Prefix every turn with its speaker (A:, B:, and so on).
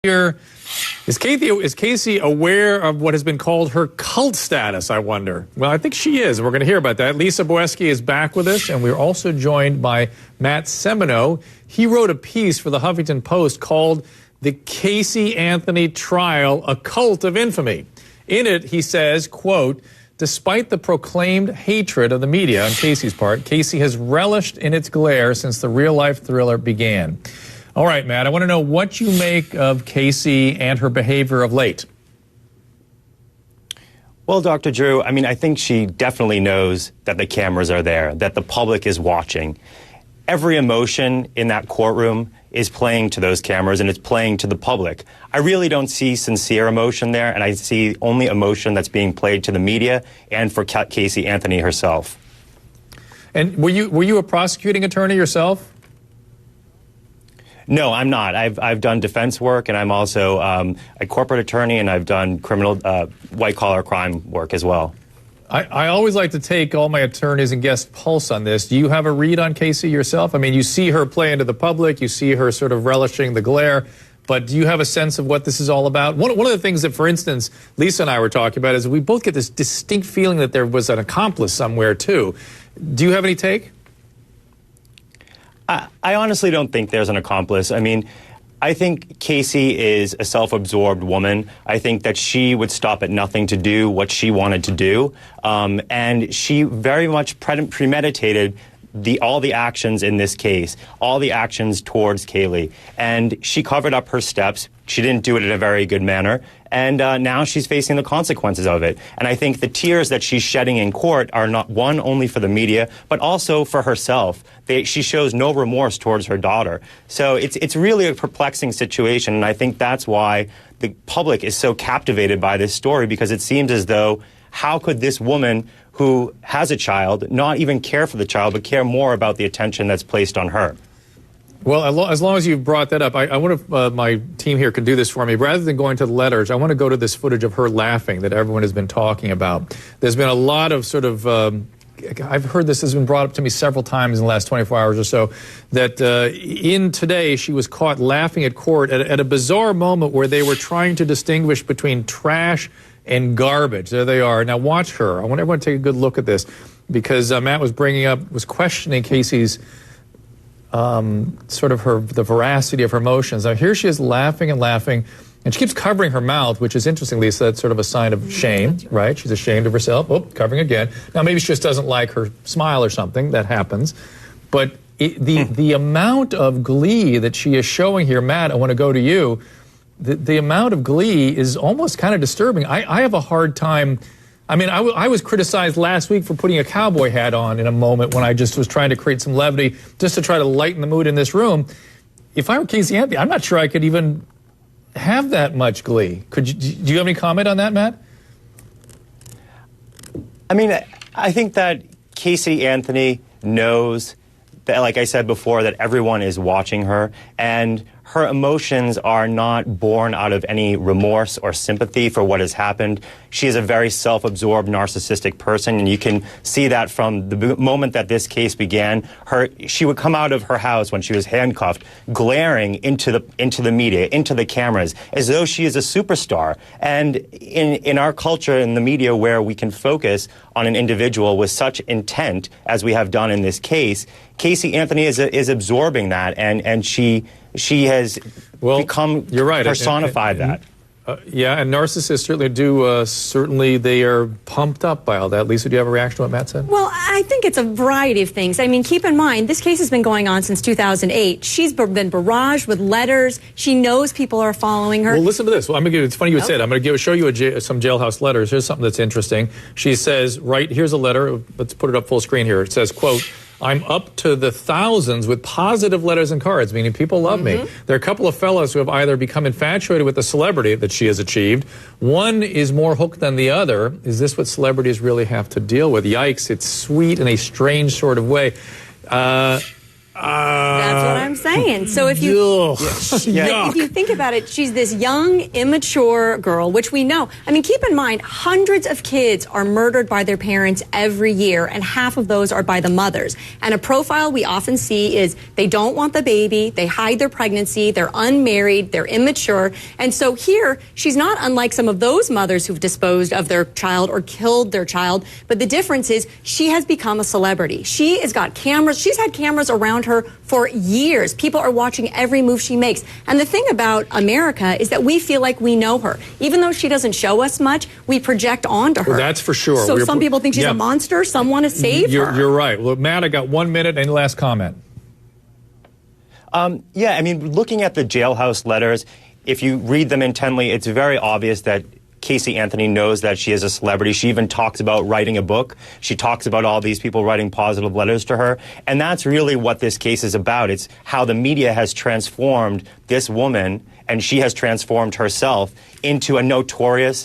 A: Here, is Casey aware of what has been called her cult status, I wonder? Well, I think she is. We're going to hear about that. Lisa Boeske is back with us, and we're also joined by Matt Semino. He wrote a piece for the Huffington Post called The Casey Anthony Trial, a Cult of Infamy. In it, he says, quote, despite the proclaimed hatred of the media on Casey's part, Casey has relished in its glare since the real-life thriller began. All right, Matt, I want to know what you make of Casey and her behavior of late.
B: Well, Dr. Drew, I think she definitely knows that the cameras are there, that the public is watching. Every emotion in that courtroom is playing to those cameras, and it's playing to the public. I really don't see sincere emotion there, and I see only emotion that's being played to the media and for Casey Anthony herself.
A: And were you a prosecuting attorney yourself?
B: No, I'm not. I've done defense work, and I'm also a corporate attorney, and I've done criminal white-collar crime work as well.
A: I always like to take all my attorneys and guest pulse on this. Do you have a read on Casey yourself? I mean, you see her play into the public, you see her sort of relishing the glare, but do you have a sense of what this is all about? One of the things that, for instance, Lisa and I were talking about is we both get this distinct feeling that there was an accomplice somewhere, too. Do you have any take?
B: I honestly don't think there's an accomplice. I think Casey is a self-absorbed woman. I think that she would stop at nothing to do what she wanted to do. And she very much premeditated all the actions in this case, all the actions towards Kaylee. And she covered up her steps. She didn't do it in a very good manner. And now she's facing the consequences of it. And I think the tears that she's shedding in court are not, one, only for the media, but also for herself. She shows no remorse towards her daughter. So it's really a perplexing situation, and I think that's why the public is so captivated by this story, because it seems as though, how could this woman who has a child not even care for the child, but care more about the attention that's placed on her?
A: Well, as long as you've brought that up, I wonder if my team here could do this for me. Rather than going to the letters, I want to go to this footage of her laughing that everyone has been talking about. There's been a lot of sort of, I've heard this has been brought up to me several times in the last 24 hours or so, that in Today she was caught laughing at court at a bizarre moment where they were trying to distinguish between trash and garbage. There they are. Now watch her. I want everyone to take a good look at this, because Matt was questioning Casey's sort of the veracity of her emotions. Now here she is laughing and laughing, and she keeps covering her mouth, which is interesting, Lisa. That's sort of a sign of shame, right? She's ashamed of herself. Oh, covering again. Now maybe she just doesn't like her smile or something. That happens. But the amount of glee that she is showing here, Matt, I want to go to you. The amount of glee is almost kind of disturbing. I have a hard time. I was criticized last week for putting a cowboy hat on in a moment when I just was trying to create some levity just to try to lighten the mood in this room. If I were Casey Anthony, I'm not sure I could even have that much glee. Do you have any comment on that, Matt?
B: I think that Casey Anthony knows that, like I said before, that everyone is watching her, and her emotions are not born out of any remorse or sympathy for what has happened. She is a very self-absorbed, narcissistic person, and you can see that from the moment that this case began. She would come out of her house when she was handcuffed, glaring into the media, into the cameras, as though she is a superstar. And in our culture, in the media, where we can focus on an individual with such intent as we have done in this case, Casey Anthony is absorbing that, and she has become personified that.
A: Yeah, and narcissists certainly do, they are pumped up by all that. Lisa, do you have a reaction to what Matt said?
C: Well, I think it's a variety of things. Keep in mind, this case has been going on since 2008. She's been barraged with letters. She knows people are following her.
A: Well, listen to this. Well, it's funny you would say that. I'm going to show you some jailhouse letters. Here's something that's interesting. She says, here's a letter. Let's put it up full screen here. It says, quote, I'm up to the thousands with positive letters and cards, meaning people love me. There are a couple of fellows who have either become infatuated with the celebrity that she has achieved. One is more hooked than the other. Is this what celebrities really have to deal with? Yikes, it's sweet in a strange sort of way.
C: That's what I'm saying. So if you if you think about it, she's this young, immature girl, which we know. I mean, keep in mind, hundreds of kids are murdered by their parents every year, and half of those are by the mothers. And a profile we often see is they don't want the baby, they hide their pregnancy, they're unmarried, they're immature. And so here, she's not unlike some of those mothers who've disposed of their child or killed their child, but the difference is she has become a celebrity. She has got cameras. She's had cameras around her for years. People are watching every move she makes. And the thing about America is that we feel like we know her. Even though she doesn't show us much, we project onto her.
A: Well, that's for sure.
C: So some people think she's a monster. Some want to save her.
A: You're right. Well, Matt, I got 1 minute. Any last comment?
B: Yeah, I mean, looking at the jailhouse letters, if you read them intently, it's very obvious that Casey Anthony knows that she is a celebrity. She even talks about writing a book. She talks about all these people writing positive letters to her. And that's really what this case is about. It's how the media has transformed this woman, and she has transformed herself into a notorious